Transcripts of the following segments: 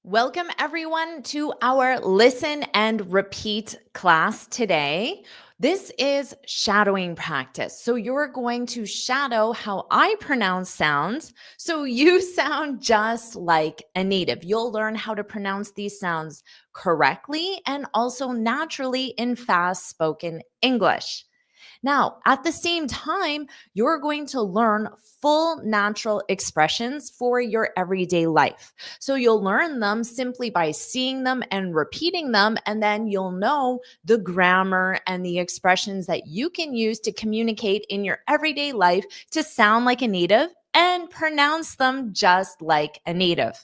Welcome, everyone, to our listen and repeat class today. This is shadowing practice. So, you're going to shadow how I pronounce sounds so you sound just like a native. You'll learn how to pronounce these sounds correctly and also naturally in fast spoken English. Now, at the same time, you're going to learn full natural expressions for your everyday life. So you'll learn them simply by seeing them and repeating them, and then you'll know the grammar and the expressions that you can use to communicate in your everyday life to sound like a native and pronounce them just like a native.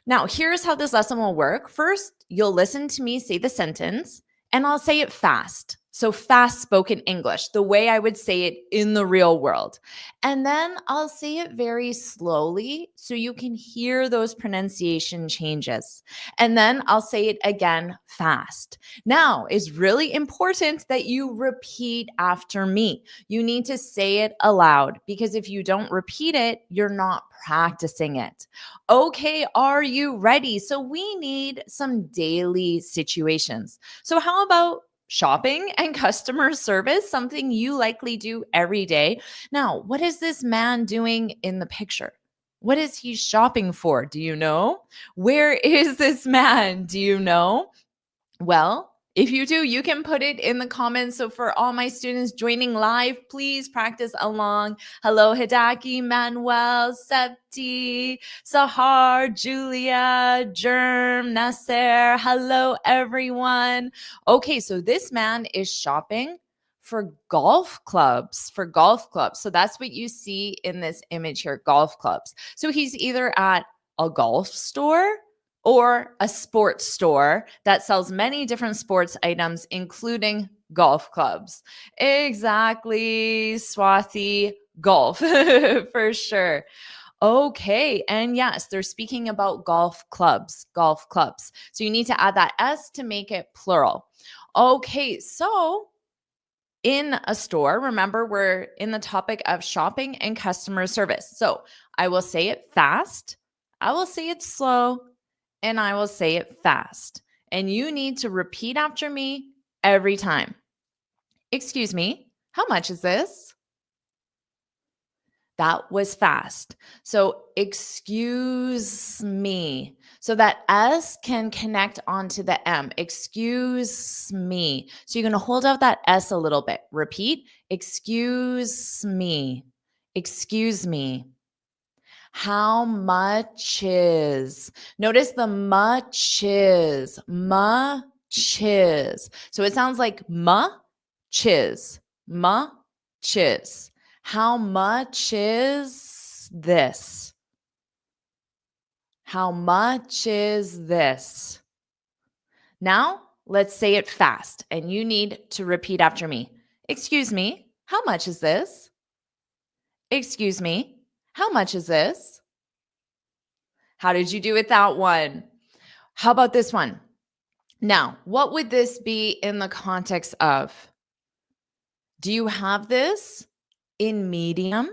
Now, here's how this lesson will work. First, you'll listen to me say the sentence, and I'll say it fast. So, fast spoken English, the way I would say it in the real world. And then I'll say it very slowly so you can hear those pronunciation changes. And then I'll say it again fast. Now, it's really important that you repeat after me. You need to say it aloud because if you don't repeat it, you're not practicing it. Okay, are you ready? So, we need some daily situations. So, how about shopping and customer service, something you likely do every day? Now, what is this man doing in the picture? What is he shopping for? Do you know? Where is this man? Do you know? Well, if you do, you can put it in the comments. So for all my students joining live, please practice along. Hello, Hidaki, Manuel, Septi, Sahar, Julia, Germ, Nasser. Hello, everyone. Okay, so this man is shopping for golf clubs, So that's what you see in this image here, golf clubs. So he's either at a golf store or a sports store that sells many different sports items, including golf clubs. Exactly, Swathi, golf for sure. Okay, and yes, they're speaking about golf clubs, golf clubs. So you need to add that S to make it plural. Okay, so in a store, remember we're in the topic of shopping and customer service. So I will say it fast, I will say it slow, and I will say it fast. And you need to repeat after me every time. Excuse me, how much is this? That was fast. So, excuse me. So that S can connect onto the M. Excuse me. So, you're going to hold out that S a little bit. Repeat. Excuse me. Excuse me. How much is? Notice the much is. Much is. So it sounds like chiz. Chiz. How much is this? How much is this? Now, let's say it fast, and you need to repeat after me. Excuse me, how much is this? Excuse me, how much is this? How did you do with that one? How about this one? Now, what would this be in the context of? Do you have this in medium?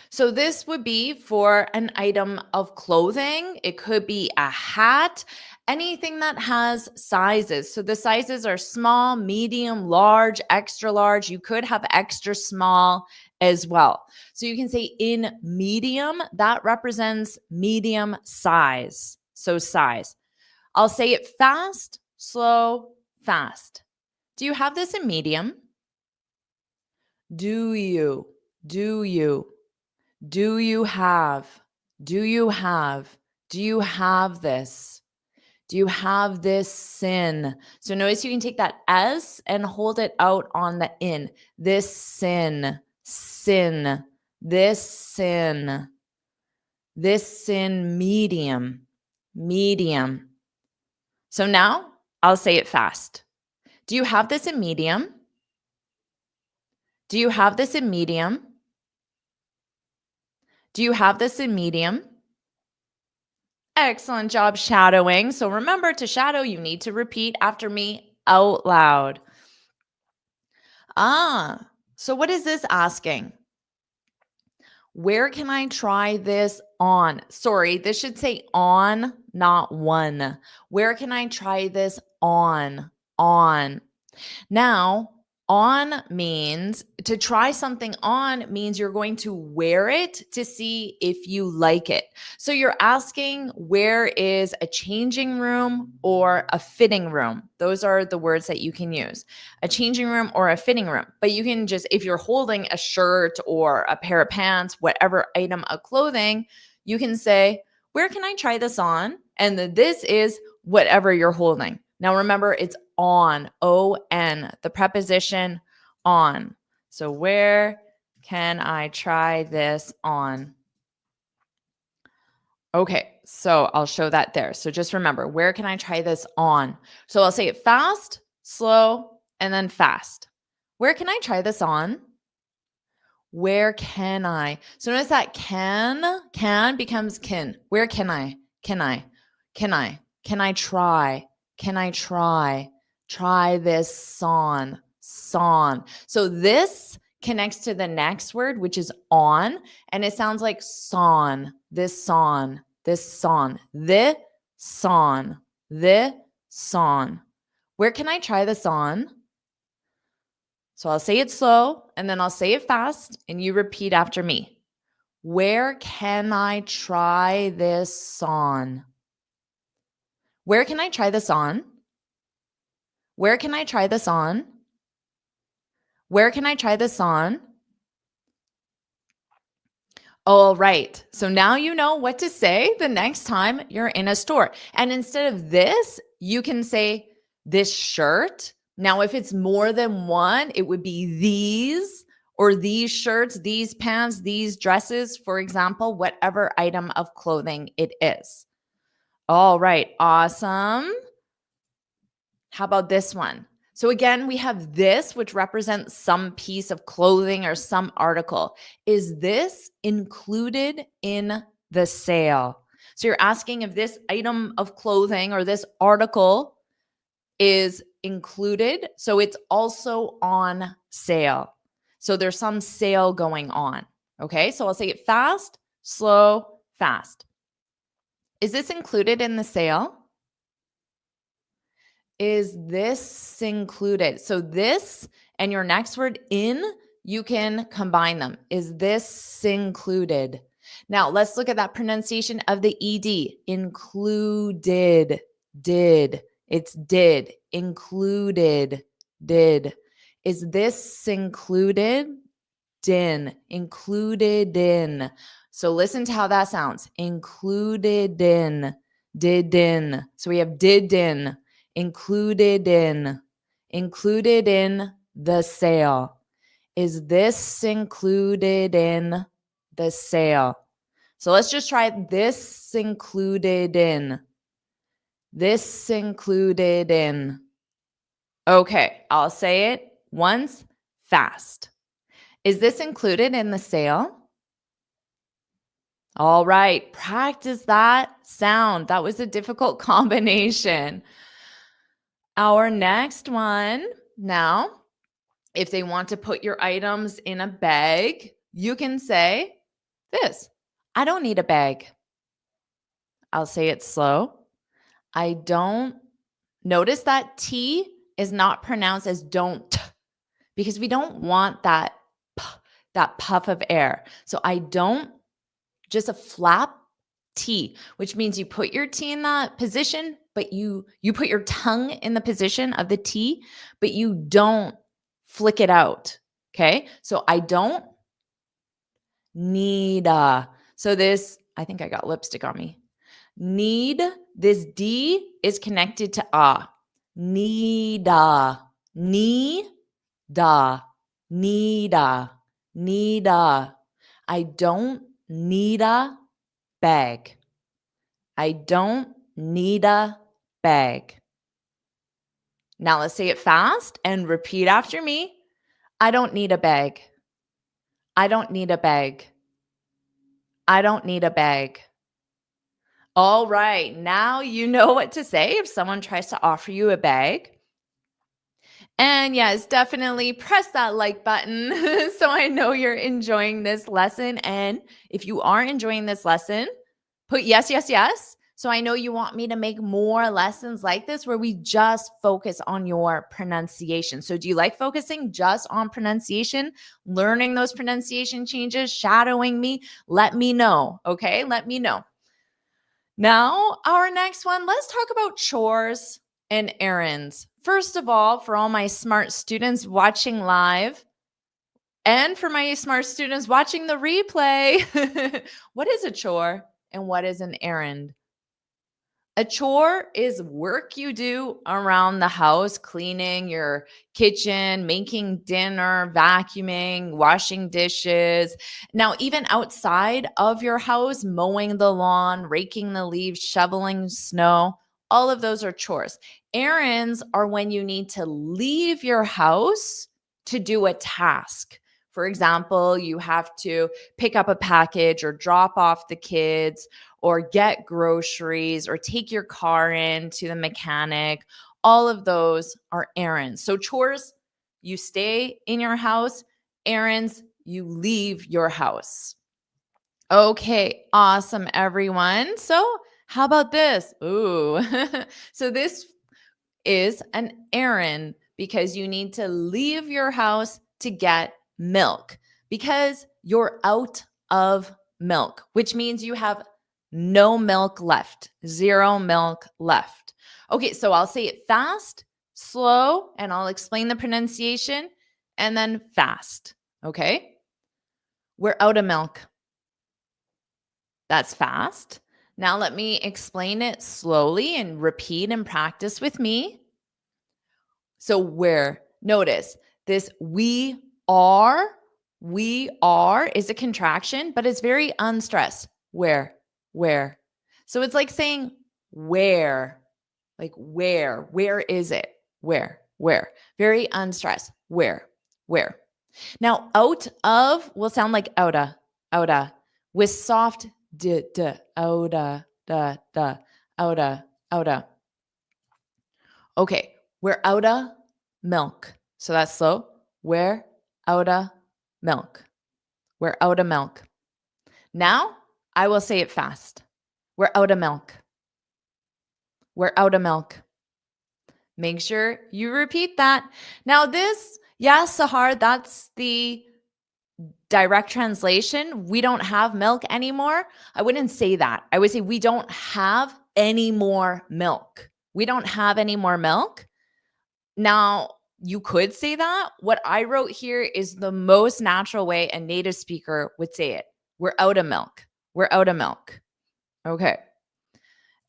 So this would be for an item of clothing. It could be a hat, anything that has sizes. So the sizes are small, medium, large, extra large. You could have extra small as well. So you can say in medium, that represents medium size. So size. I'll say it fast, slow, fast. Do you have this in medium? Do you? Do you? Do you have? Do you have? Do you have this? Do you have this sin? So notice you can take that S and hold it out on the in. This sin, sin, this sin, medium, medium. So now I'll say it fast. Do you have this in medium? Do you have this in medium? Do you have this in medium? Excellent job shadowing. So remember, to shadow, you need to repeat after me out loud. So what is this asking? Where can I try this on? Sorry, this should say on, not one. Where can I try this on? On. Now, on means to try something on means you're going to wear it to see if you like it. So you're asking where is a changing room or a fitting room? Those are the words that you can use. A changing room or a fitting room. But you can just, if you're holding a shirt or a pair of pants, whatever item of clothing, you can say, where can I try this on? And this is whatever you're holding. Now remember, it's on, O-N, the preposition on. So where can I try this on? Okay, so I'll show that there. So just remember, where can I try this on? So I'll say it fast, slow, and then fast. Where can I try this on? Where can I? So notice that can becomes can. Where can I? Can I? Can I? Can I try? Can I try? Try this on. Son. So this connects to the next word, which is on, and it sounds like son. This son. This son. The son. The son. Where can I try this on? So I'll say it slow and then I'll say it fast and you repeat after me. Where can I try this on? Where can I try this on? Where can I try this on? Where can I try this on? All right. So now you know what to say the next time you're in a store. And instead of this, you can say this shirt. Now, if it's more than one, it would be these or these shirts, these pants, these dresses, for example, whatever item of clothing it is. All right. Awesome. How about this one? So again, we have this, which represents some piece of clothing or some article. Is this included in the sale? So you're asking if this item of clothing or this article is included. So it's also on sale. So there's some sale going on. Okay, so I'll say it fast, slow, fast. Is this included in the sale? Is this included? So this and your next word in, you can combine them. Is this included? Now let's look at that pronunciation of the ED. Included, did. It's did. Included, did. Is this included? In. Included in. So listen to how that sounds. Included in. Did in. So we have did in. Included in the sale. Is this included in the sale? So let's just try this included in. This included in. Okay, I'll say it once fast. Is this included in the sale? All right, practice that sound. That was a difficult combination. Our next one now, if they want to put your items in a bag, you can say this. I don't need a bag. I'll say it slow. I don't. Notice that T is not pronounced as don't because we don't want that puff of air. So I don't, just a flap T, which means you put your T in that position, but you put your tongue in the position of the T, but you don't flick it out. Okay. So I don't need so this, I think I got lipstick on me. Need, this D is connected to Need need need I don't need a bag. I don't need a bag. Now let's say it fast and repeat after me. I don't need a bag. I don't need a bag. I don't need a bag. All right, now you know what to say if someone tries to offer you a bag. And yes, definitely press that like button so I know you're enjoying this lesson. And if you are enjoying this lesson, put yes, yes, yes. So I know you want me to make more lessons like this where we just focus on your pronunciation. So do you like focusing just on pronunciation, learning those pronunciation changes, shadowing me? Let me know. Okay. Let me know. Now, our next one, let's talk about chores and errands. First of all, for all my smart students watching live and for my smart students watching the replay, what is a chore and what is an errand? A chore is work you do around the house, cleaning your kitchen, making dinner, vacuuming, washing dishes. Now, even outside of your house, mowing the lawn, raking the leaves, shoveling snow, all of those are chores. Errands are when you need to leave your house to do a task. For example, you have to pick up a package or drop off the kids or get groceries or take your car in to the mechanic. All of those are errands. So chores, you stay in your house. Errands, you leave your house. Okay, awesome, everyone. So how about this? Ooh, so this is an errand because you need to leave your house to get milk because you're out of milk, which means you have no milk left, zero milk left. Okay, so I'll say it fast, slow, and I'll explain the pronunciation and then fast. Okay, we're out of milk. That's fast. Now let me explain it slowly and repeat and practice with me. So where, notice this we are is a contraction, but it's very unstressed. Where. So it's like saying where, like where is it? Where. Very unstressed. Where. Now out of will sound like outa, with soft d, outa, da, outa. Okay, we're outta milk. So that's slow. We're outta milk. We're outta milk. Now I will say it fast. We're outta milk. We're outta milk. Make sure you repeat that. Now this, yes, Sahar, that's the direct translation. We don't have milk anymore. I wouldn't say that. I would say we don't have any more milk. We don't have any more milk. Now, you could say that. What I wrote here is the most natural way a native speaker would say it. We're out of milk. We're out of milk. Okay.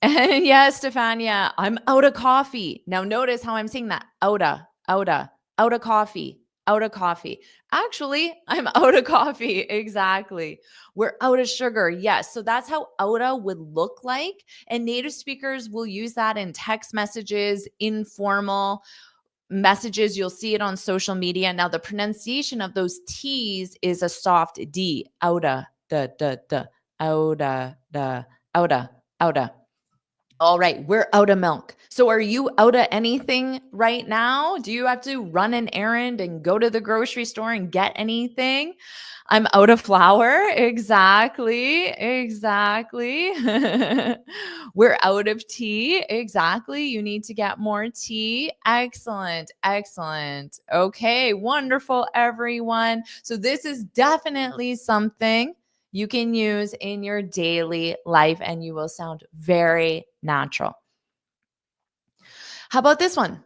And yes, Stefania, I'm out of coffee. Now notice how I'm saying that. Out of coffee, out of coffee. Actually, I'm out of coffee. Exactly. We're out of sugar. Yes. So that's how outa would look like. And native speakers will use that in text messages, informal messages. You'll see it on social media. Now, the pronunciation of those T's is a soft D. Outa, outa, outa. All right, we're out of milk. So are you out of anything right now? Do you have to run an errand and go to the grocery store and get anything? I'm out of flour. Exactly. We're out of tea. Exactly. You need to get more tea. Excellent. Okay, wonderful, everyone. So this is definitely something you can use in your daily life and you will sound very natural. How about this one?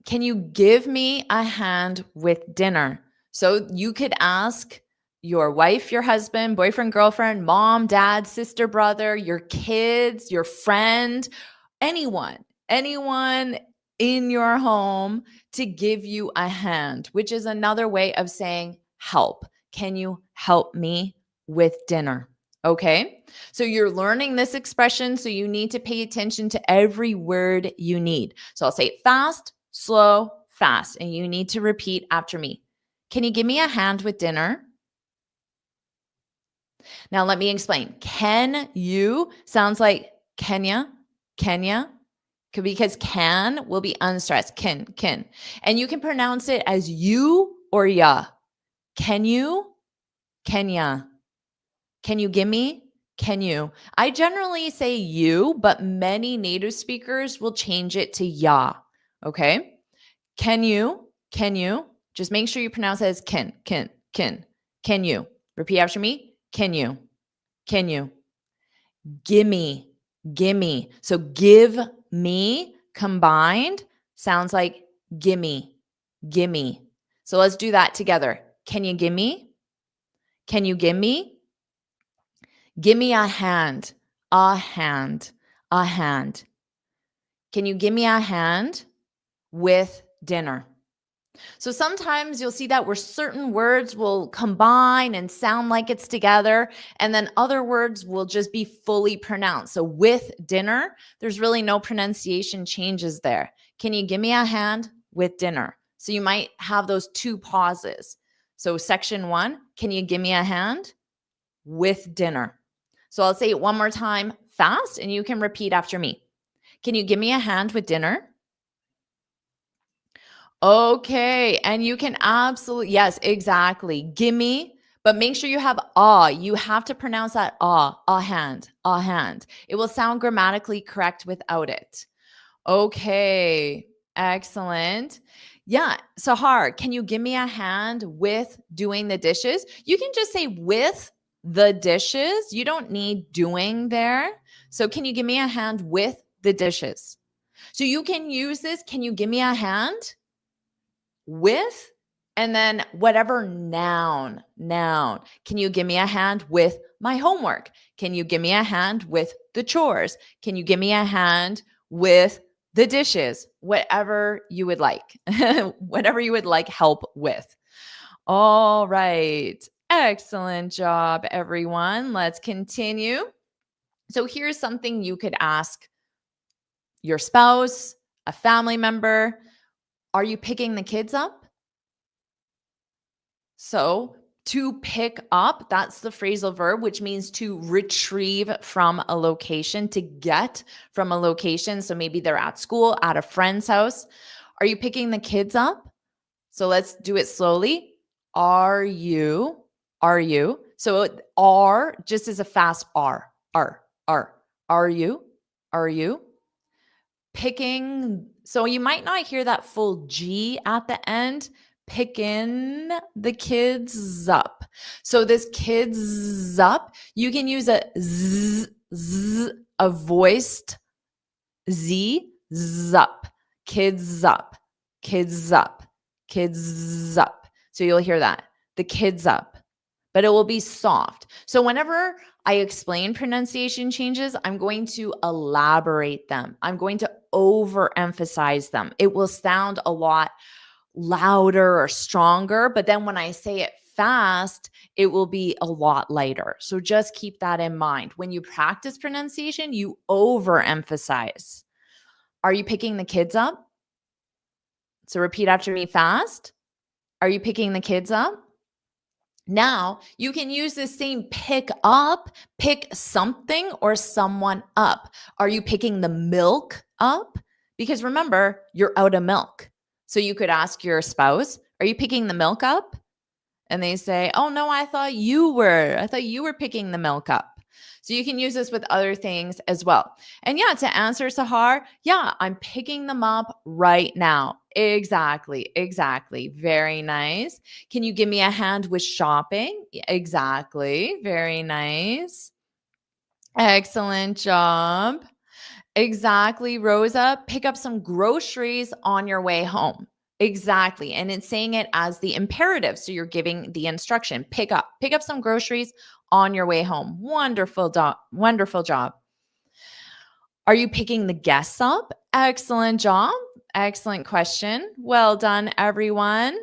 Can you give me a hand with dinner? So you could ask your wife, your husband, boyfriend, girlfriend, mom, dad, sister, brother, your kids, your friend, anyone in your home to give you a hand, which is another way of saying help. Can you help me with dinner? Okay. So you're learning this expression. So you need to pay attention to every word you need. So I'll say it fast, slow, fast. And you need to repeat after me. Can you give me a hand with dinner? Now let me explain. Can you sounds like Kenya, because can will be unstressed. Can. And you can pronounce it as you or ya. Can you? Can ya? Can you give me? Can you? I generally say you, but many native speakers will change it to ya. Okay? Can you? Can you? Just make sure you pronounce it as can. Can you? Repeat after me. Can you? Can you? Gimme. Gimme. So give me combined sounds like gimme. Gimme. So let's do that together. Can you give me? Can you give me? Give me a hand. A hand. A hand. Can you give me a hand with dinner? So sometimes you'll see that where certain words will combine and sound like it's together, and then other words will just be fully pronounced. So with dinner, there's really no pronunciation changes there. Can you give me a hand with dinner? So you might have those two pauses. So section 1, can you give me a hand with dinner? So I'll say it one more time fast, and you can repeat after me. Can you give me a hand with dinner? Okay, and you can absolutely, yes, exactly. Gimme, but make sure you have ah. You have to pronounce that ah, a hand, a hand. It will sound grammatically correct without it. Okay, excellent. Yeah, Sahar, can you give me a hand with doing the dishes? You can just say with the dishes. You don't need doing there. So can you give me a hand with the dishes? So you can use this. Can you give me a hand? With, and then whatever noun. Can you give me a hand with my homework? Can you give me a hand with the chores? Can you give me a hand with the dishes? Whatever you would like. Whatever you would like help with. All right. Excellent job, everyone. Let's continue. So here's something you could ask your spouse, a family member. Are you picking the kids up? So to pick up, that's the phrasal verb, which means to retrieve from a location, to get from a location. So maybe they're at school, at a friend's house. Are you picking the kids up? So let's do it slowly. Are you? Are you? So are just as a fast R. Are you? Are you? Picking. So you might not hear that full G at the end. Picking the kids up. So this kids up, you can use a z, a voiced Z, zup, kids up, kids up, kids up. So you'll hear that, the kids up, but it will be soft. So whenever I explain pronunciation changes, I'm going to elaborate them. I'm going to overemphasize them. It will sound a lot louder or stronger, but then when I say it fast, it will be a lot lighter. So just keep that in mind. When you practice pronunciation, you overemphasize. Are you picking the kids up? So repeat after me fast. Are you picking the kids up? Now, you can use this same pick up, pick something or someone up. Are you picking the milk up? Because remember, you're out of milk. So you could ask your spouse, are you picking the milk up? And they say, oh no, I thought you were picking the milk up. So you can use this with other things as well. And yeah, to answer Sahar, yeah, I'm picking them up right now. Exactly. Very nice. Can you give me a hand with shopping? Exactly. Very nice. Excellent job. Exactly, Rosa. Pick up some groceries on your way home. Exactly. And it's saying it as the imperative. So you're giving the instruction, pick up some groceries on your way home. Wonderful job. Are you picking the guests up? Excellent job. Excellent question. Well done, everyone.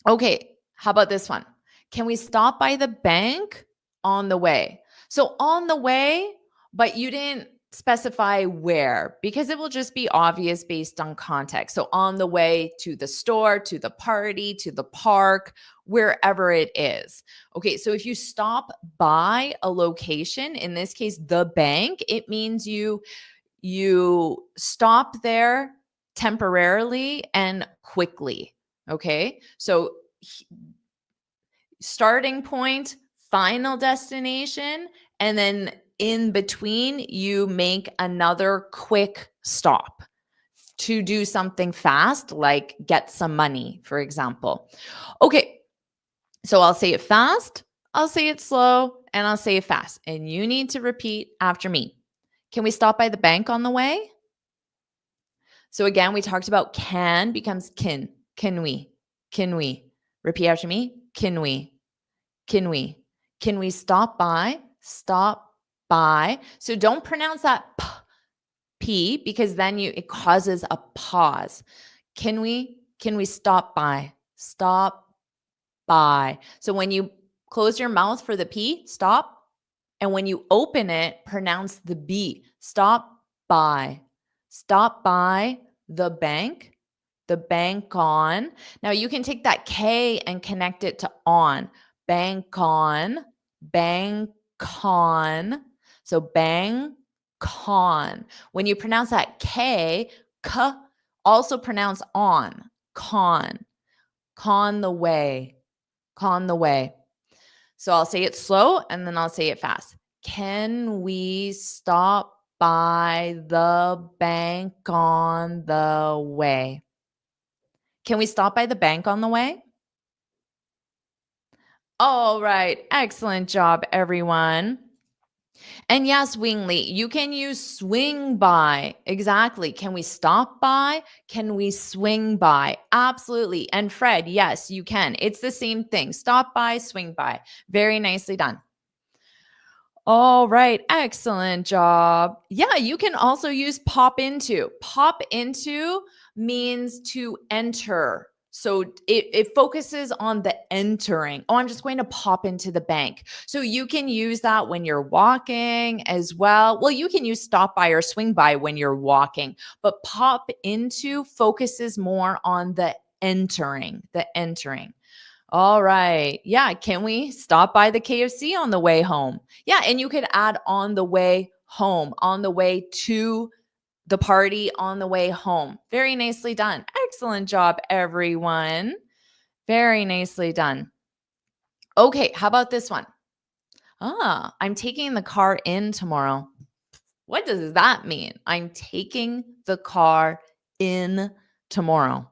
Okay, how about this one? Can we stop by the bank on the way? So on the way, but you didn't specify where because it will just be obvious based on context. So on the way to the store, to the party, to the park, wherever it is. Okay, so if you stop by a location, in this case, the bank, it means you you stop there temporarily and quickly. Okay. So starting point, final destination, and then in between, you make another quick stop to do something fast, like get some money, for example. Okay, so I'll say it fast, I'll say it slow, and I'll say it fast. And you need to repeat after me. Can we stop by the bank on the way? So again, we talked about can becomes can. Can we? Can we? Repeat after me. Can we? Can we? Can we stop by? Stop by. So don't pronounce that p because then it causes a pause. Can we? Can we stop by? Stop by. So when you close your mouth for the p, stop. And when you open it, pronounce the b. Stop by. Stop by the bank. The bank on. Now you can take that K and connect it to on. Bank on. Bank on. So bang con. When you pronounce that K, also pronounce on. Con. Con the way. Con the way. So I'll say it slow and then I'll say it fast. Can we stop by the bank on the way? Can we stop by the bank on the way? All right. Excellent job, everyone. And yes, Wingly, you can use swing by. Exactly. Can we stop by? Can we swing by? Absolutely. And Fred, yes, you can. It's the same thing. Stop by, swing by. Very nicely done. All right. Excellent job. Yeah, you can also use pop into. Pop into means to enter. So it focuses on the entering. Oh, I'm just going to pop into the bank. So you can use that when you're walking as well. Well, you can use stop by or swing by when you're walking, but pop into focuses more on the entering, the entering. All right. Yeah. Can we stop by the KFC on the way home? Yeah. And you could add on the way home, on the way to the party, on the way home. Very nicely done. Excellent job, everyone. Very nicely done. Okay. How about this one? I'm taking the car in tomorrow. What does that mean? I'm taking the car in tomorrow.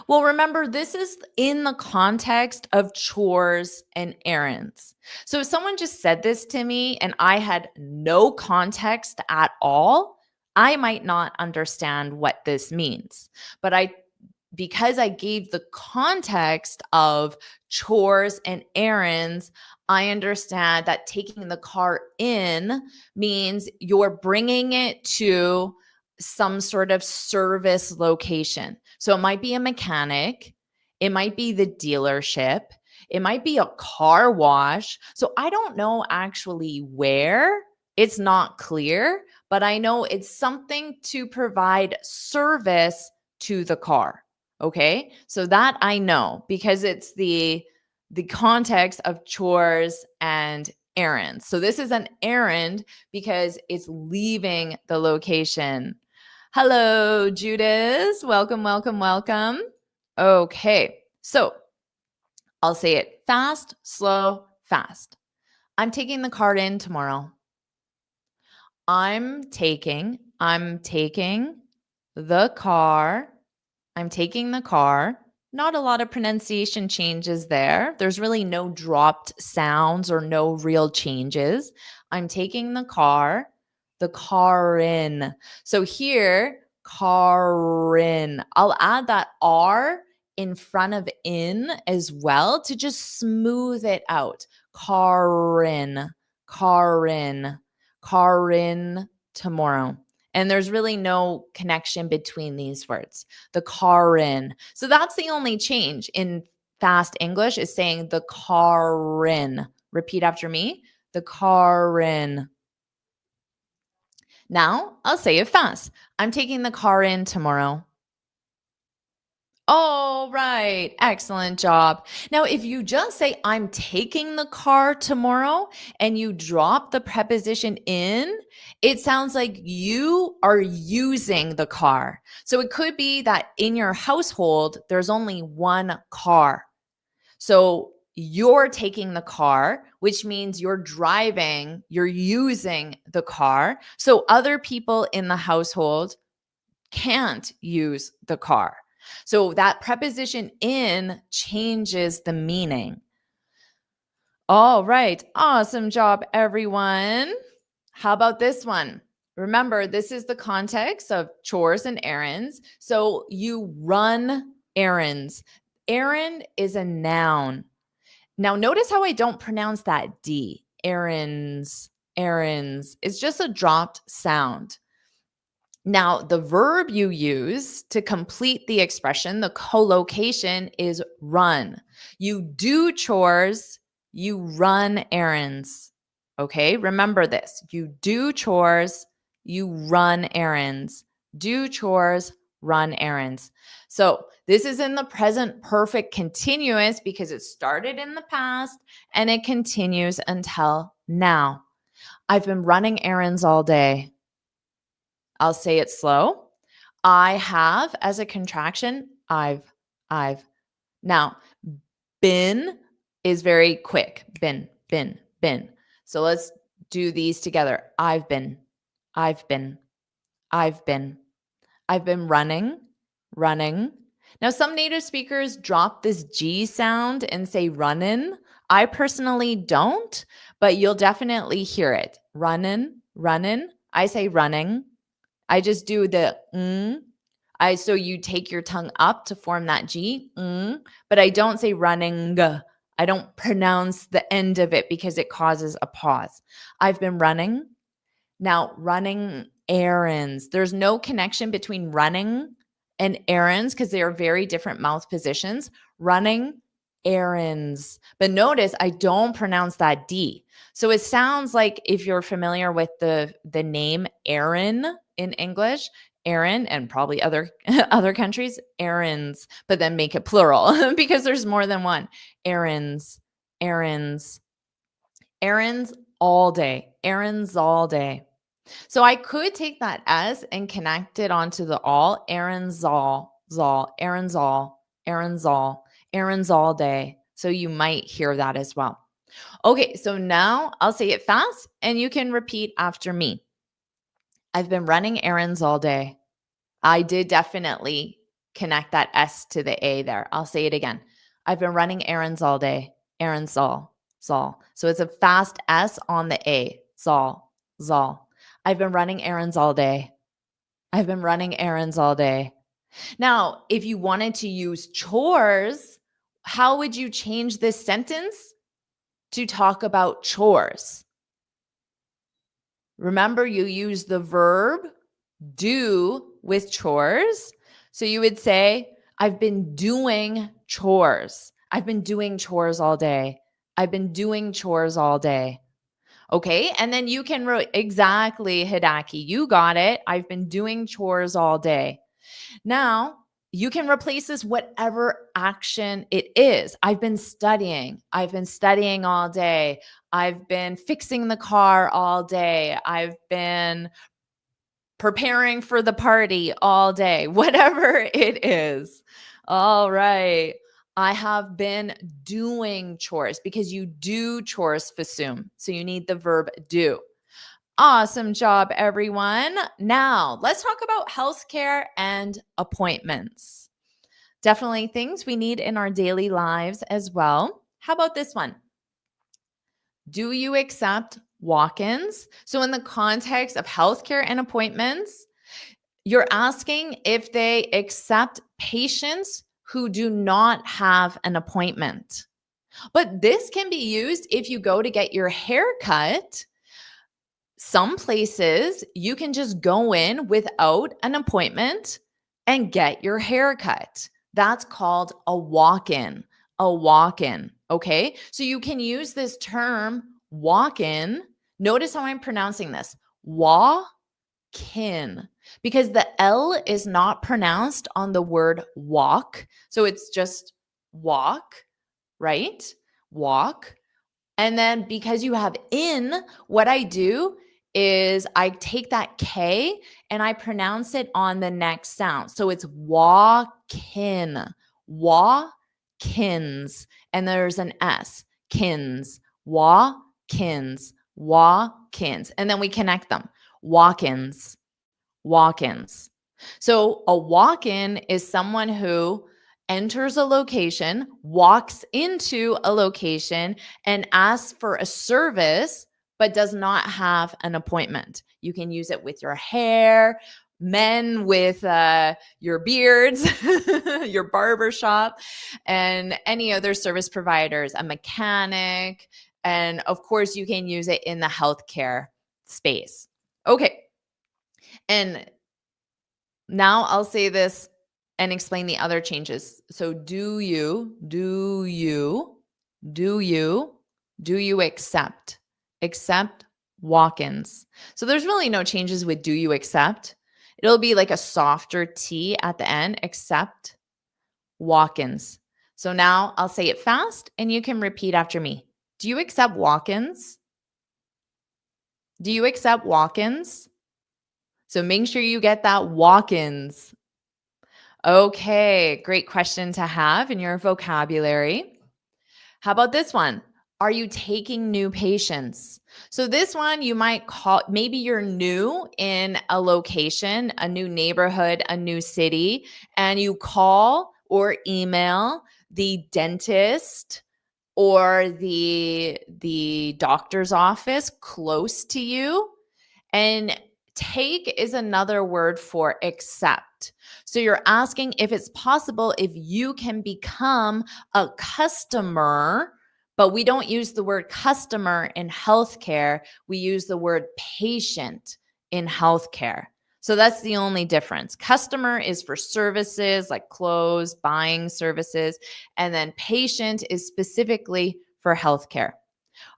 Well, remember, this is in the context of chores and errands. So if someone just said this to me and I had no context at all, I might not understand what this means. But because I gave the context of chores and errands, I understand that taking the car in means you're bringing it to some sort of service location. So it might be a mechanic, it might be the dealership, it might be a car wash. So I don't know actually where. It's not clear, but I know it's something to provide service to the car. Okay? So that I know because it's the context of chores and errands. So this is an errand because it's leaving the location. Hello, Judith. Welcome, welcome, welcome. Okay. So I'll say it fast, slow, fast. I'm taking the card in tomorrow. I'm taking the car. I'm taking the car. Not a lot of pronunciation changes there. There's really no dropped sounds or no real changes. I'm taking the car in. So here, car in. I'll add that R in front of in as well to just smooth it out. Car in, car in, car in tomorrow. And there's really no connection between these words. The car in. So that's the only change in fast English is saying the car in. Repeat after me. The car in. Now I'll say it fast. I'm taking the car in tomorrow. All right. Excellent job. Now, if you just say, I'm taking the car tomorrow, and you drop the preposition in, it sounds like you are using the car. So it could be that in your household, there's only one car. So you're taking the car, which means you're driving, you're using the car. So other people in the household can't use the car. So that preposition in changes the meaning. All right. Awesome job, everyone. How about this one? Remember, this is the context of chores and errands. So you run errands. Errand is a noun. Now, notice how I don't pronounce that D. Errands, errands. It's just a dropped sound. Now, the verb you use to complete the expression, the collocation, is run. You do chores, you run errands. Okay, remember this. You do chores, you run errands. Do chores, run errands. So, this is in the present perfect continuous because it started in the past and it continues until now. I've been running errands all day. I'll say it slow. I have as a contraction, I've. Now, been is very quick. Been. So let's do these together. I've been, I've been, I've been. I've been running. Now, some native speakers drop this G sound and say runnin'. I personally don't, but you'll definitely hear it. Runnin'. I say running. I just do the so you take your tongue up to form that G, but I don't say running. I don't pronounce the end of it because it causes a pause. I've been running. Now, running errands. There's no connection between running and errands because they are very different mouth positions. Running errands. But notice I don't pronounce that D. So it sounds like if you're familiar with the name Aaron in English, Aaron and probably other other countries, errands, but then make it plural because there's more than one. Errands, errands, errands all day, errands all day. So I could take that S and connect it onto the all, errands all, errands all, errands all, errands all day. So you might hear that as well. Okay, so now I'll say it fast and you can repeat after me. I've been running errands all day. I did definitely connect that S to the A there. I'll say it again. I've been running errands all day. Errands all, Zol. So it's a fast S on the A. Zol, Zol. I've been running errands all day. I've been running errands all day. Now, if you wanted to use chores, how would you change this sentence to talk about chores? Remember, you use the verb do with chores. So you would say, I've been doing chores. I've been doing chores all day. I've been doing chores all day. Okay. And then you can exactly, Hidaki, you got it. I've been doing chores all day. Now, you can replace this whatever action it is. I've been studying. I've been studying all day. I've been fixing the car all day. I've been preparing for the party all day, whatever it is. All right. I have been doing chores because you do chores fasum. So you need the verb do. Awesome job, everyone. Now let's talk about healthcare and appointments. Definitely things we need in our daily lives as well. How about this one? Do you accept walk-ins? So in the context of healthcare and appointments, you're asking if they accept patients who do not have an appointment. But this can be used if you go to get your hair cut. Some places you can just go in without an appointment and get your hair cut. That's called a walk-in. A walk-in. Okay. So you can use this term walk-in. Notice how I'm pronouncing this. because the L is not pronounced on the word walk. So it's just walk, right? Walk. And then because you have in, what I do is I take that K and I pronounce it on the next sound. So it's walkin, walkins, and there's an S, kins, walkins, walkins. And then we connect them. Walk-ins, walk-ins. So a walk-in is someone who enters a location, walks into a location, and asks for a service, but does not have an appointment. You can use it with your hair, men with your beards, your barber shop, and any other service providers, a mechanic. And of course, you can use it in the healthcare space. Okay. And now I'll say this and explain the other changes. So do you accept walk-ins? So there's really no changes with do you accept. It'll be like a softer T at the end, accept walk-ins. So now I'll say it fast and you can repeat after me. Do you accept walk-ins? Do you accept walk-ins? So make sure you get that walk-ins. Okay, great question to have in your vocabulary. How about this one? Are you taking new patients? So this one you might call, maybe you're new in a location, a new neighborhood, a new city, and you call or email the dentist or the doctor's office close to you. And take is another word for accept. So you're asking if it's possible if you can become a customer, but we don't use the word customer in healthcare. We use the word patient in healthcare. So that's the only difference. Customer is for services like clothes, buying services, and then patient is specifically for healthcare.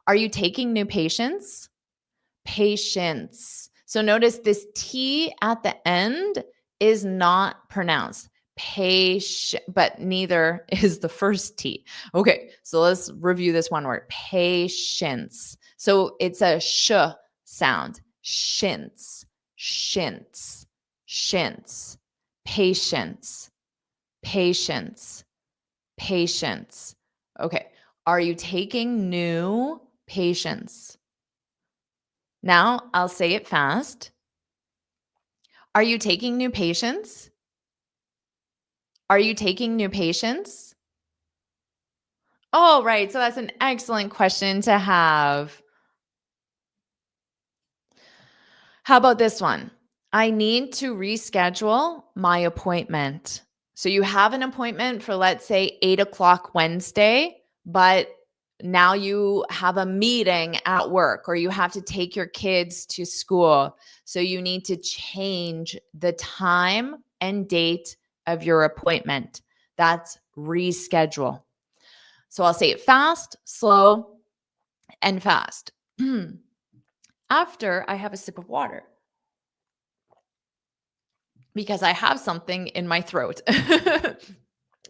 Are you taking new patients? Patience. So notice this T at the end is not pronounced. But neither is the first T. Okay, so let's review this one word. Patience. So it's a sh sound. Shints, shints, shints. Patience, patience, patience. Okay, are you taking new patients? Now I'll say it fast. Are you taking new patients? Are you taking new patients? Oh, right. So that's an excellent question to have. How about this one? I need to reschedule my appointment. So you have an appointment for, let's say, 8:00 Wednesday, but now you have a meeting at work or you have to take your kids to school. So you need to change the time and date of your appointment. That's reschedule. So I'll say it fast, slow, and fast. After I have a sip of water, because I have something in my throat.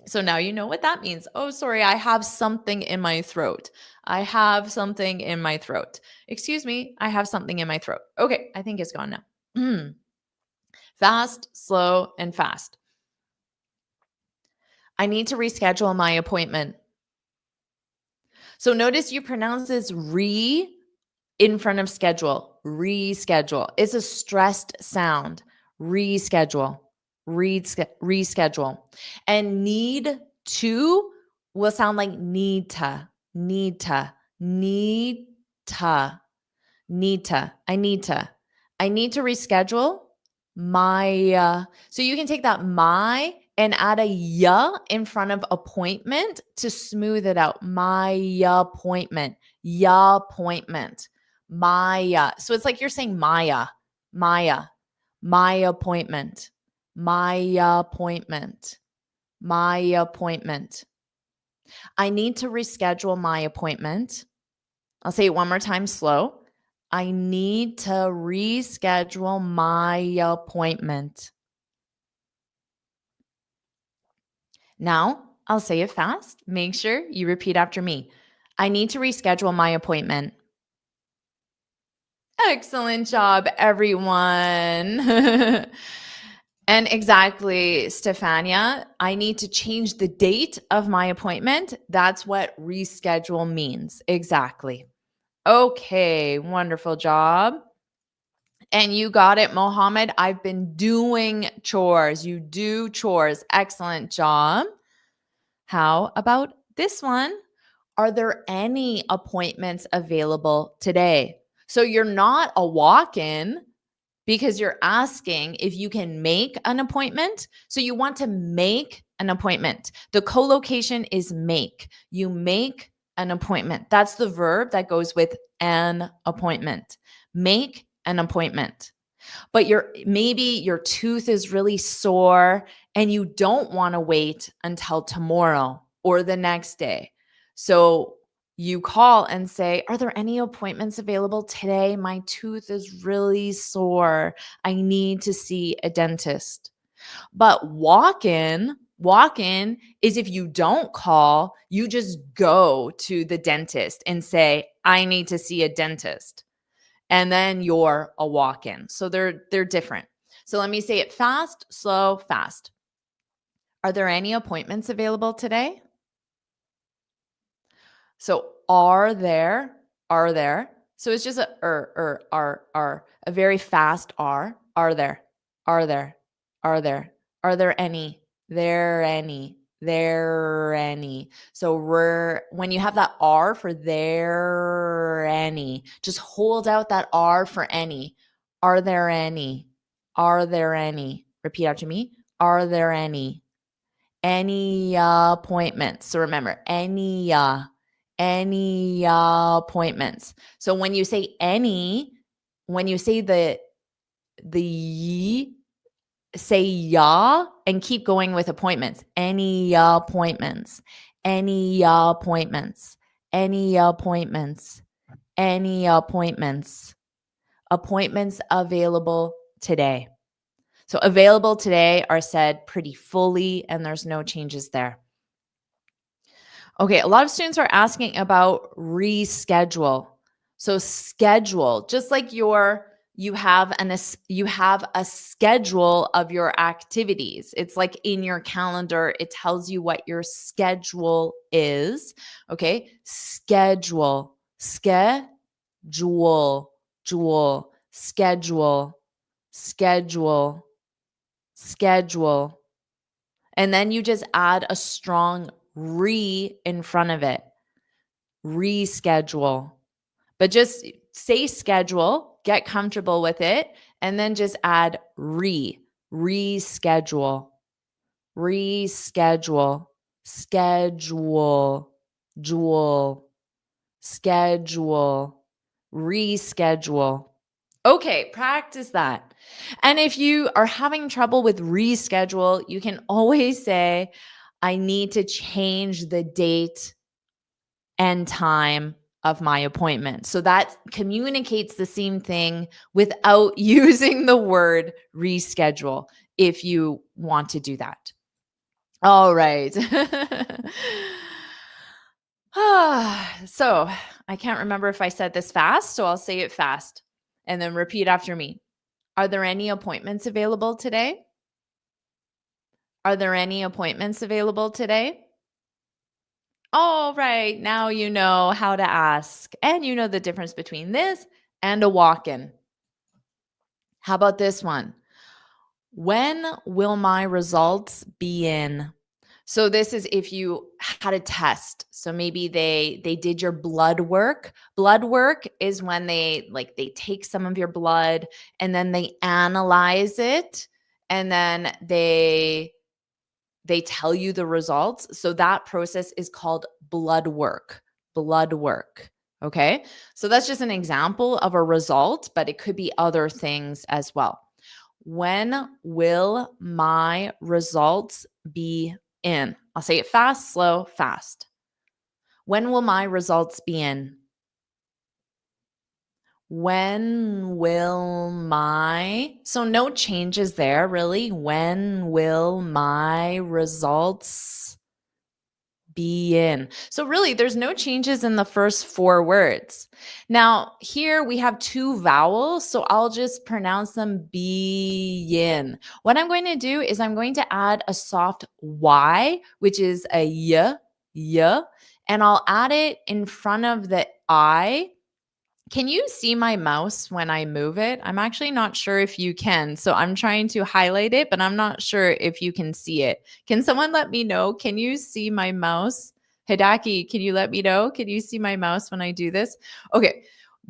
So now you know what that means. Oh, sorry, I have something in my throat. I have something in my throat. Excuse me, I have something in my throat. Okay, I think it's gone now. Fast, slow, and fast. I need to reschedule my appointment. So notice you pronounce this re in front of schedule. Reschedule. It's a stressed sound. Reschedule. Reschedule. And need to will sound like need to, need to, need to, need to. I need to. I need to reschedule my. So you can take that my and add a ya in front of appointment to smooth it out. My appointment. Ya appointment. Maya. So it's like you're saying Maya, Maya, my appointment, my appointment, my appointment. I need to reschedule my appointment. I'll say it one more time slow. I need to reschedule my appointment. Now, I'll say it fast. Make sure you repeat after me. I need to reschedule my appointment. Excellent job, everyone. And exactly, Stefania, I need to change the date of my appointment. That's what reschedule means. Exactly. Okay, wonderful job. And you got it, Mohammed. I've been doing chores. You do chores. Excellent job. How about this one? Are there any appointments available today? So you're not a walk in because you're asking if you can make an appointment. So you want to make an appointment. The co-location is make. You make an appointment. That's the verb that goes with an appointment. Make an appointment. But maybe your tooth is really sore and you don't want to wait until tomorrow or the next day. So you call and say, are there any appointments available today? My tooth is really sore. I need to see a dentist. But walk in is if you don't call, you just go to the dentist and say, I need to see a dentist. And then you're a walk-in. So they're different. So let me say it fast, slow, fast. Are there any appointments available today? So are there. So it's just a are, a very fast R. Are there? Are there? Are there? Are there any? There any? There any? So when you have that R for there any, just hold out that R for any. Are there any? Are there any? Repeat after me. Are there any appointments? So remember, any appointments. So when you say any, when you say the say ya and keep going with appointments. Any appointments. Any appointments. Any appointments. Any appointments. Appointments available today. So available today are said pretty fully and there's no changes there. Okay, a lot of students are asking about reschedule. So schedule, just like you have a schedule of your activities. It's like in your calendar, it tells you what your schedule is. Okay? Schedule, schedule, jewel, schedule, schedule, schedule. And then you just add a strong re in front of it. Reschedule. But just say schedule, get comfortable with it, and then just add reschedule, reschedule, schedule, jewel, schedule, reschedule. Okay, practice that. And if you are having trouble with reschedule, you can always say, I need to change the date and time of my appointment. So that communicates the same thing without using the word reschedule if you want to do that. All right. So I can't remember if I said this fast, so I'll say it fast and then repeat after me. Are there any appointments available today? Are there any appointments available today? All right, now you know how to ask and you know the difference between this and a walk-in. How about this one? When will my results be in? So this is if you had a test. So maybe they did your blood work. Blood work is when they take some of your blood and then they analyze it and then they tell you the results. So that process is called blood work. Blood work. Okay? So that's just an example of a result, but it could be other things as well. When will my results be in? I'll say it fast, slow, fast. When will my results be in? When will so no changes there really. When will my results be in? So really there's no changes in the first 4 words. Now here we have 2 vowels, so I'll just pronounce them be in. What I'm going to do is I'm going to add a soft Y, which is a y, and I'll add it in front of the I. Can you see my mouse when I move it? I'm actually not sure if you can. So I'm trying to highlight it, but I'm not sure if you can see it. Can someone let me know? Can you see my mouse? Hidaki, can you let me know? Can you see my mouse when I do this? Okay.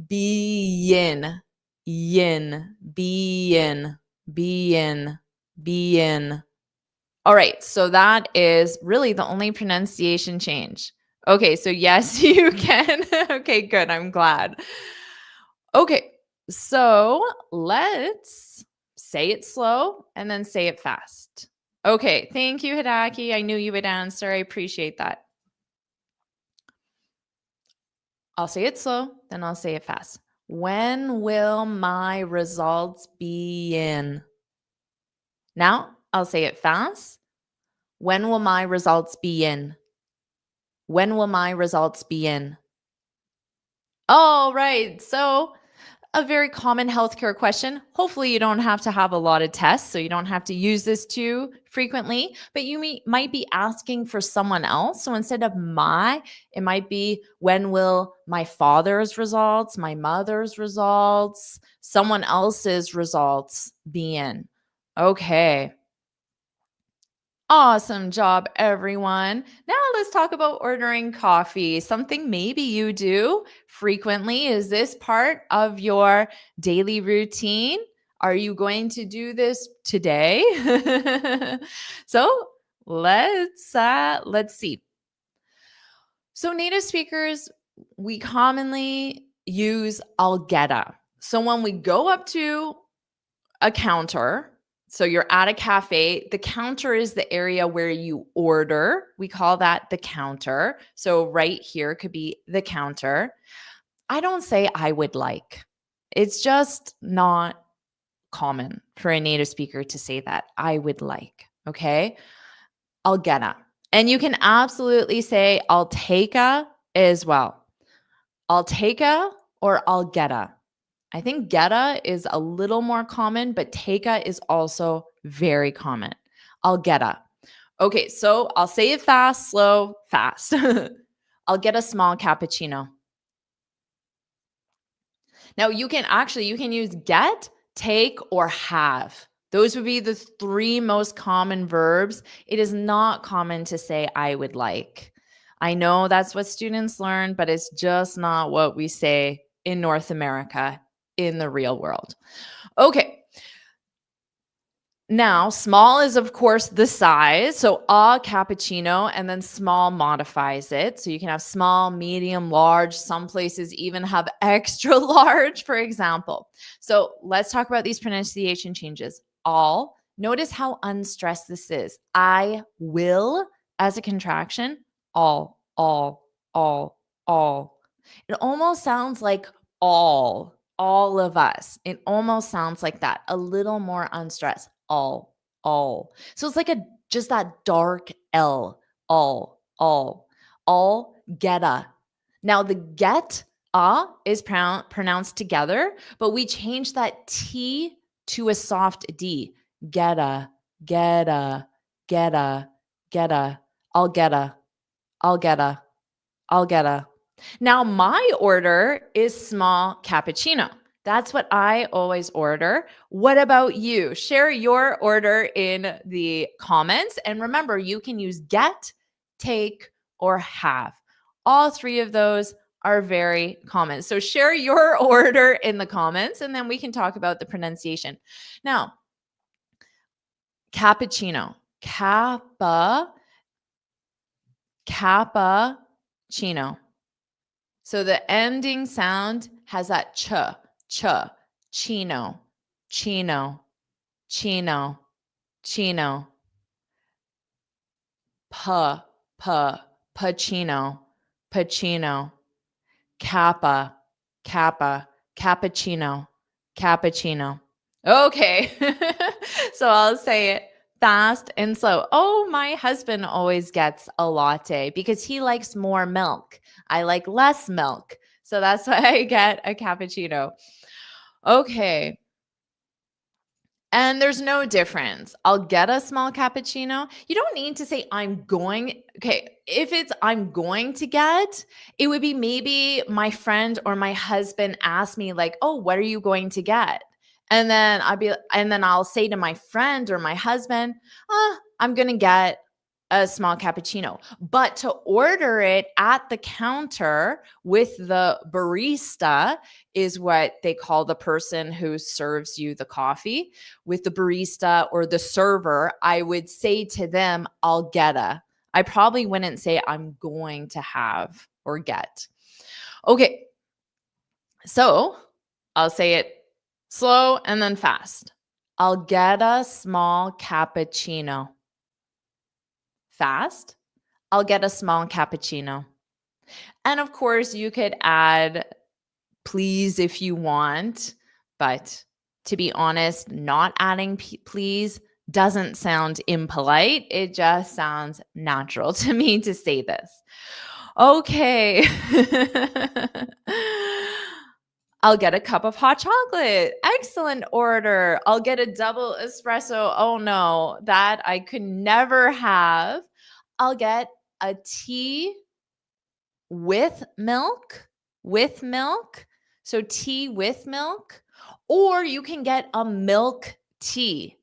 Be in, yin, be in, be in, be in. All right. So that is really the only pronunciation change. Okay. So yes, you can. Okay, good. I'm glad. Okay, so let's say it slow and then say it fast. Okay, thank you, Hidaki. I knew you would answer. I appreciate that. I'll say it slow, then I'll say it fast. When will my results be in? Now I'll say it fast. When will my results be in? When will my results be in? All right, so a very common healthcare question. Hopefully, you don't have to have a lot of tests, so you don't have to use this too frequently, but you might be asking for someone else. So instead of my, it might be when will my father's results, my mother's results, someone else's results be in? Okay. Awesome job, everyone. Now let's talk about ordering coffee. Something maybe you do frequently. Is this part of your daily routine? Are you going to do this today? So let's see. So native speakers, we commonly use I'll getta. So when we go up to a counter. So you're at a cafe. The counter is the area where you order. We call that the counter. So right here could be the counter. I don't say I would like. It's just not common for a native speaker to say that. I would like. Okay. I'll get a. And you can absolutely say I'll take a as well. I'll take a or I'll get a. I think getta is a little more common, but take-a is also very common. I'll getta. Okay, so I'll say it fast, slow, fast. I'll get a small cappuccino. Now you can use get, take, or have. Those would be the 3 most common verbs. It is not common to say I would like. I know that's what students learn, but it's just not what we say in North America in the real world. Okay. Now, small is, of course, the size. So, a cappuccino, and then small modifies it. So, you can have small, medium, large. Some places even have extra large, for example. So, let's talk about these pronunciation changes. All. Notice how unstressed this is. I will as a contraction. All, all. It almost sounds like all of us. It almost sounds like that, a little more unstressed. All. So it's like just that dark L. All getta. Now the get is pronounced together, but we change that T to a soft D. Getta, getta, getta, getta. I'll getta, I'll getta, I'll getta. Now, my order is small cappuccino. That's what I always order. What about you? Share your order in the comments. And remember, you can use get, take, or have. All 3 of those are very common. So share your order in the comments, and then we can talk about the pronunciation. Now, cappuccino. Cappuccino. So the ending sound has that chino, chino, chino, chino, pacino, pacino, kappa, kappa, Cappuccino. Cappuccino. Okay. So I'll say it fast and slow. Oh, my husband always gets a latte because he likes more milk. I like less milk. So that's why I get a cappuccino. Okay. And there's no difference. I'll get a small cappuccino. You don't need to say I'm going. Okay, if it's I'm going to get, it would be maybe my friend or my husband ask me like, "Oh, what are you going to get?" And then I'll say to my friend or my husband, I'm going to get a small cappuccino." But to order it at the counter with the barista is what they call the person who serves you the coffee. With the barista or the server, I would say to them, I'll get a. I probably wouldn't say I'm going to have or get. Okay. So I'll say it slow and then fast. I'll get a small cappuccino. Fast. I'll get a small cappuccino. And of course, you could add please if you want, but to be honest, not adding please doesn't sound impolite. It just sounds natural to me to say this. Okay. I'll get a cup of hot chocolate. Excellent order. I'll get a double espresso. Oh no, that I could never have. I'll get a tea with milk, with milk. So tea with milk, or you can get a milk tea,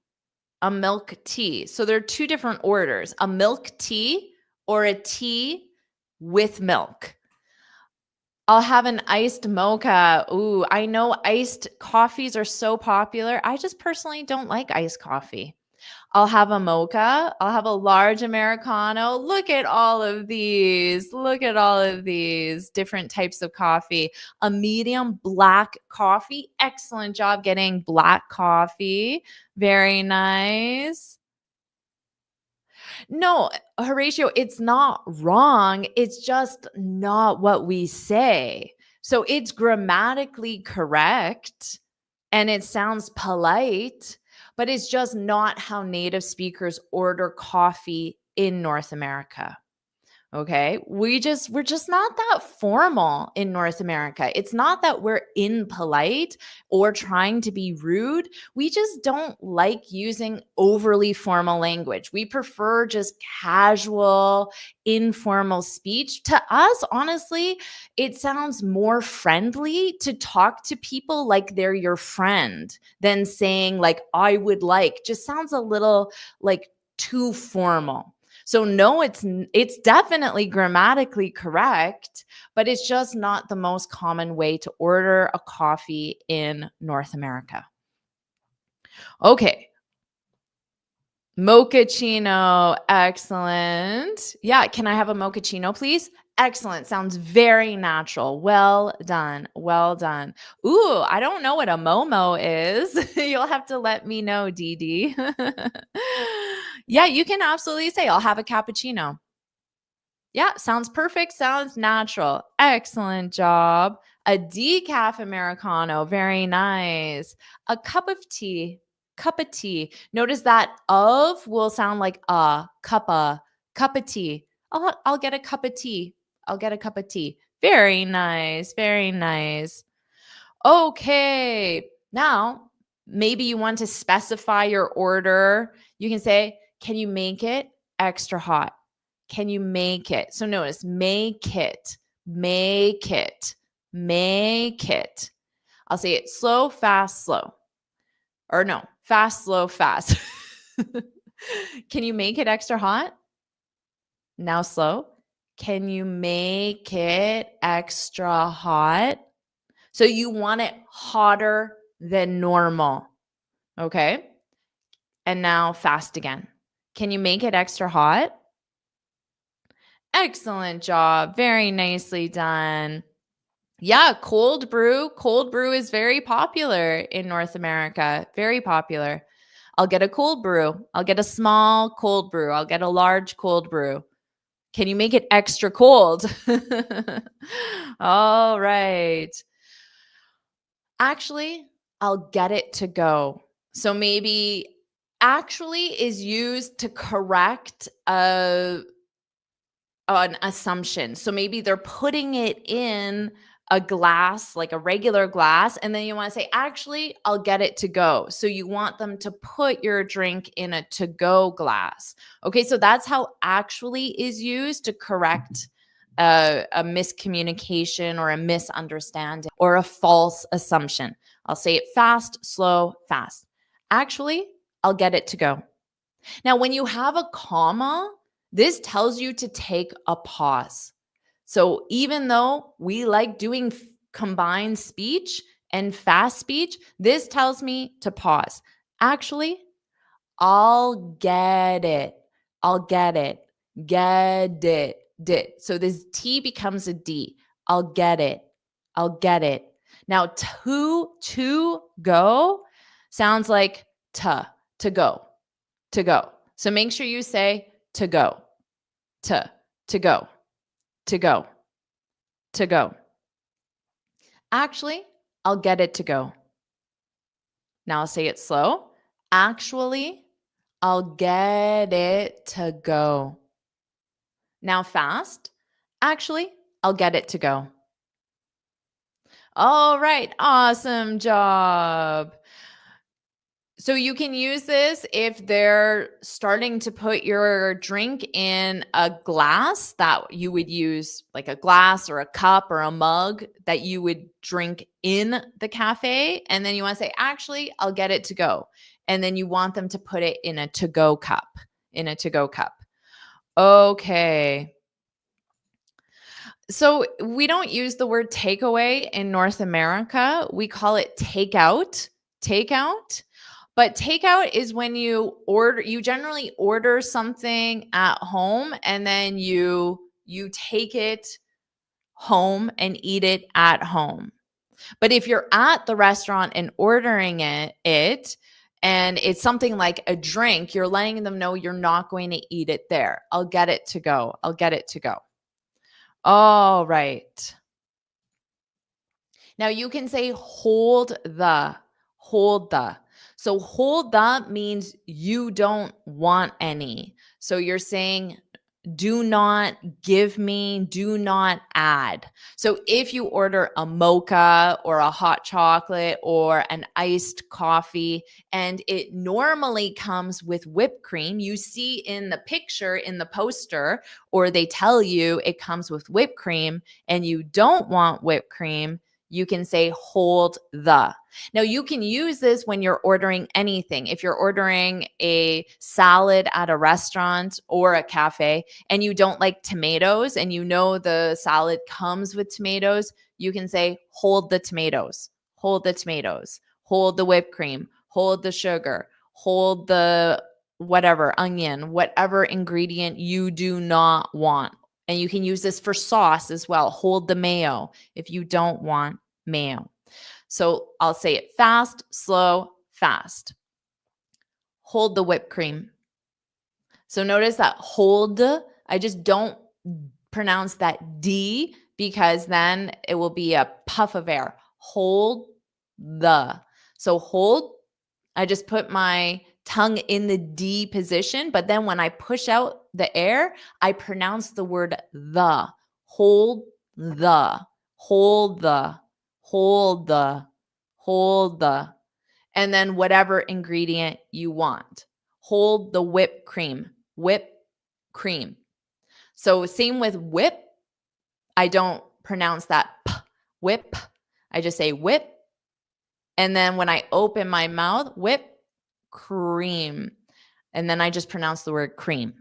a milk tea. So there are two different orders, a milk tea or a tea with milk. I'll have an iced mocha. Ooh, I know iced coffees are so popular. I just personally don't like iced coffee. I'll have a mocha. I'll have a large Americano. Look at all of these. Look at all of these different types of coffee. A medium black coffee. Excellent job getting black coffee. Very nice. No, Horatio, it's not wrong. It's just not what we say. So it's grammatically correct and it sounds polite, but it's just not how native speakers order coffee in North America. Okay. We're just not that formal in North America. It's not that we're impolite or trying to be rude. We just don't like using overly formal language. We prefer just casual, informal speech. To us, honestly, it sounds more friendly to talk to people like they're your friend than saying like I would like. Just sounds a little like too formal. So no, it's definitely grammatically correct, but it's just not the most common way to order a coffee in North America. Okay. Mochaccino, excellent. Yeah, can I have a mochaccino, please? Excellent. Sounds very natural. Well done. Well done. Ooh, I don't know what a momo is. You'll have to let me know, Dee Dee. Yeah, you can absolutely say, I'll have a cappuccino. Yeah, sounds perfect. Sounds natural. Excellent job. A decaf Americano. Very nice. A cup of tea. Cup of tea. Notice that of will sound like a cup of tea. I'll get a cup of tea. I'll get a cup of tea. Very nice. Very nice. Okay. Now, maybe you want to specify your order. You can say, can you make it extra hot? Can you make it? So notice, make it, make it, make it. I'll say it slow, fast, slow. Or no, fast, slow, fast. Can you make it extra hot? Now slow. Can you make it extra hot? So you want it hotter than normal. Okay. And now fast again. Can you make it extra hot? Excellent job. Very nicely done. Yeah, cold brew. Cold brew is very popular in North America. Very popular. I'll get a cold brew. I'll get a small cold brew. I'll get a large cold brew. Can you make it extra cold? All right. Actually, I'll get it to go. So maybe actually is used to correct an assumption. So maybe they're putting it in a glass, like a regular glass, and then you want to say, actually, I'll get it to go. So you want them to put your drink in a to go glass. Okay, so that's how actually is used to correct a miscommunication or a misunderstanding or a false assumption. I'll say it fast, slow, fast. Actually, I'll get it to go. Now, when you have a comma, this tells you to take a pause. So even though we like doing combined speech and fast speech, this tells me to pause. Actually, I'll get it. I'll get it. Get it. Did. So this T becomes a D. I'll get it. I'll get it. Now, to go sounds like to go, to go. So make sure you say to go, to go, to go, to go. Actually, I'll get it to go. Now I'll say it slow. Actually, I'll get it to go. Now fast. Actually, I'll get it to go. All right. Awesome job. So you can use this if they're starting to put your drink in a glass that you would use, like a glass or a cup or a mug that you would drink in the cafe. And then you want to say, actually, I'll get it to go. And then you want them to put it in a to-go cup, in a to-go cup. Okay. So we don't use the word takeaway in North America. We call it takeout. Takeout. But takeout is when you generally order something at home and then you take it home and eat it at home. But if you're at the restaurant and ordering it and it's something like a drink, you're letting them know you're not going to eat it there. I'll get it to go. I'll get it to go. All right. Now you can say hold the, hold the. So hold the means you don't want any. So you're saying do not give me, do not add. So if you order a mocha or a hot chocolate or an iced coffee and it normally comes with whipped cream, you see in the picture in the poster, or they tell you it comes with whipped cream and you don't want whipped cream, you can say hold the. Now, you can use this when you're ordering anything. If you're ordering a salad at a restaurant or a cafe and you don't like tomatoes and you know the salad comes with tomatoes, you can say hold the tomatoes, hold the tomatoes, hold the whipped cream, hold the sugar, hold the whatever, onion, whatever ingredient you do not want. And you can use this for sauce as well. Hold the mayo if you don't want mayo. So I'll say it fast, slow, fast. Hold the whipped cream. So notice that hold, I just don't pronounce that D because then it will be a puff of air. Hold the. So hold, I just put my tongue in the D position, but then when I push out the air, I pronounce the word the. Hold the, hold the, hold the, hold the, and then whatever ingredient you want. Hold the whipped cream, whipped cream. So same with whip, I don't pronounce that p, whip. I just say whip. And then when I open my mouth, whip cream. And then I just pronounce the word cream.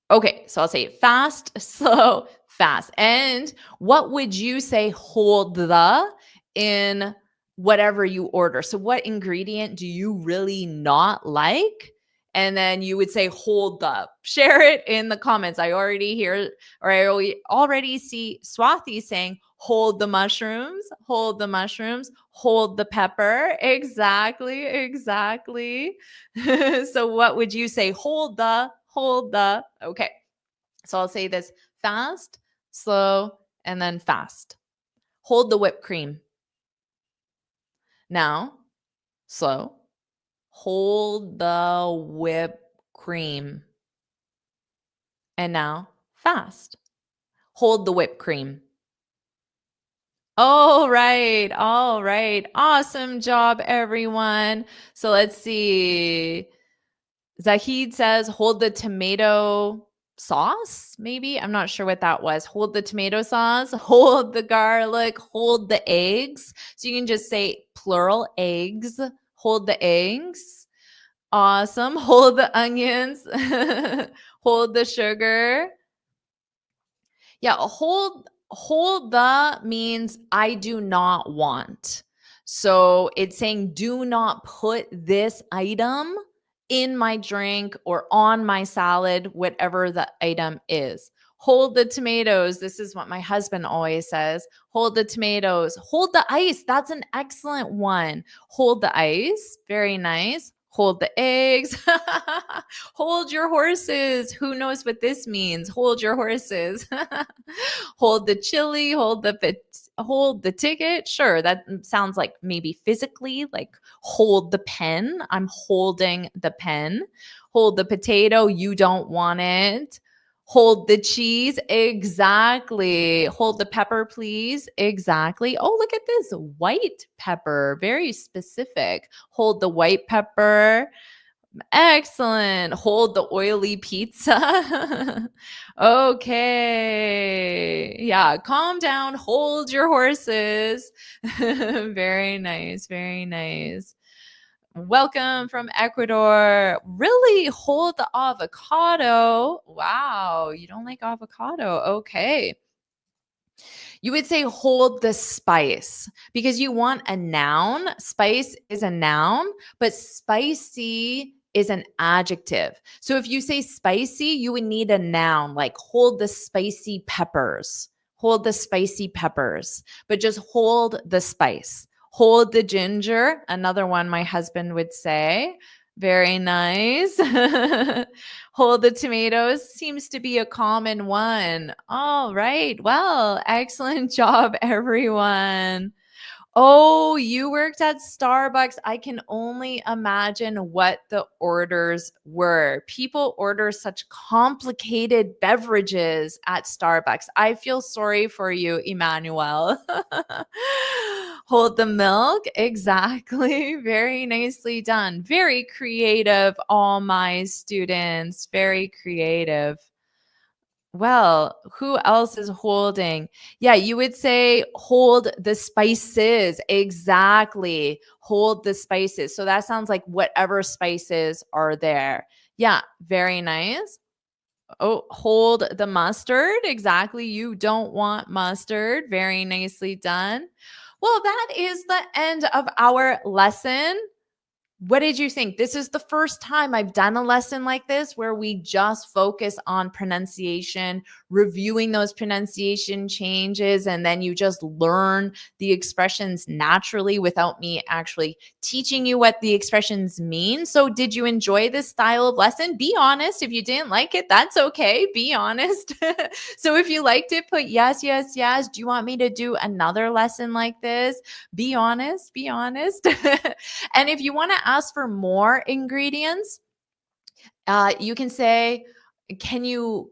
Okay, so I'll say fast, slow, fast. And what would you say hold the in whatever you order? So what ingredient do you really not like? And then you would say hold the. Share it in the comments. I already hear, or I already see Swathi saying hold the mushrooms, hold the mushrooms, hold the pepper. Exactly, exactly. So what would you say? Hold the, hold the. Okay. So I'll say this fast, slow, and then fast. Hold the whipped cream. Now, slow. Hold the whipped cream. And now, fast. Hold the whipped cream. All right. All right. Awesome job, everyone. So let's see. Zahid says, hold the tomato sauce, maybe. I'm not sure what that was. Hold the tomato sauce, hold the garlic, hold the eggs. So you can just say plural eggs, hold the eggs. Awesome. Hold the onions, hold the sugar. Yeah, hold the means I do not want. So it's saying do not put this item in my drink or on my salad, whatever the item is. Hold the tomatoes. This is what my husband always says. Hold the tomatoes. Hold the ice. That's an excellent one. Hold the ice. Very nice. Hold the eggs. Hold your horses. Who knows what this means? Hold your horses. Hold the chili, hold the ticket. Sure, that sounds like maybe physically, like hold the pen. I'm holding the pen. Hold the potato, you don't want it. Hold the cheese. Exactly. Hold the pepper, please. Exactly. Oh, look at this white pepper. Very specific. Hold the white pepper. Excellent. Hold the oily pizza. Okay. Yeah, calm down. Hold your horses. Very nice. Very nice. Welcome from Ecuador. Really hold the avocado. Wow, you don't like avocado. Okay. You would say hold the spice because you want a noun. Spice is a noun, but spicy is an adjective. So if you say spicy, you would need a noun like hold the spicy peppers. Hold the spicy peppers, but just hold the spice. Hold the ginger, another one my husband would say. Very nice. Hold the tomatoes seems to be a common one. All right. Well, excellent job, everyone. Oh, you worked at Starbucks. I can only imagine what the orders were. People order such complicated beverages at Starbucks. I feel sorry for you, Emmanuel. Hold the milk. Exactly. Very nicely done. Very creative, all my students. Very creative. Well, who else is holding? Yeah, you would say hold the spices. Exactly. Hold the spices. So that sounds like whatever spices are there. Yeah, very nice. Oh, hold the mustard. Exactly. You don't want mustard. Very nicely done. Well, that is the end of our lesson. What did you think? This is the first time I've done a lesson like this where we just focus on pronunciation, reviewing those pronunciation changes, and then you just learn the expressions naturally without me actually teaching you what the expressions mean. So, did you enjoy this style of lesson? Be honest. If you didn't like it, that's okay. Be honest. So, if you liked it, put yes, yes, yes. Do you want me to do another lesson like this? Be honest. Be honest. And if you want to ask for more ingredients, you can say, can you,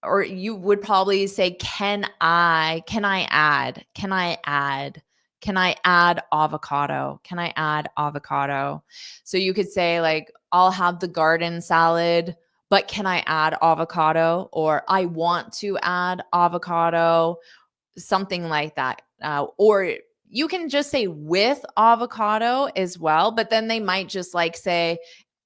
or you would probably say, can I add, can I add avocado? Can I add avocado? So you could say, like, I'll have the garden salad, but can I add avocado? Or I want to add avocado, something like that. Or you can just say with avocado as well, but then they might just like say,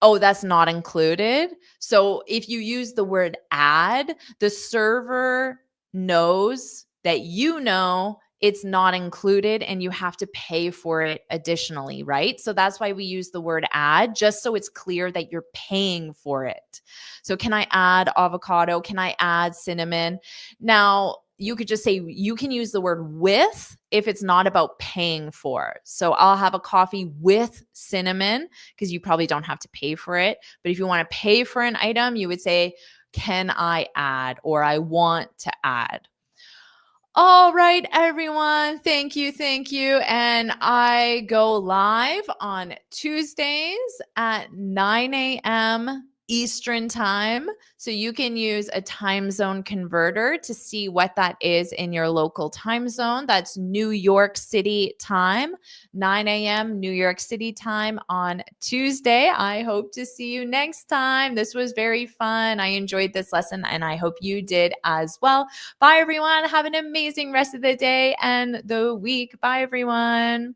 oh, that's not included. So if you use the word add, the server knows that you know it's not included and you have to pay for it additionally, right? So that's why we use the word add, just so it's clear that you're paying for it. So can I add avocado? Can I add cinnamon? Now, you could just say, you can use the word with if it's not about paying for. So I'll have a coffee with cinnamon because you probably don't have to pay for it. But if you want to pay for an item, you would say, can I add? Or I want to add. All right, everyone. Thank you. Thank you. And I go live on Tuesdays at 9 a.m. Eastern time. So you can use a time zone converter to see what that is in your local time zone. That's New York City time, 9 a.m. New York City time on Tuesday. I hope to see you next time. This was very fun. I enjoyed this lesson and I hope you did as well. Bye, everyone. Have an amazing rest of the day and the week. Bye, everyone.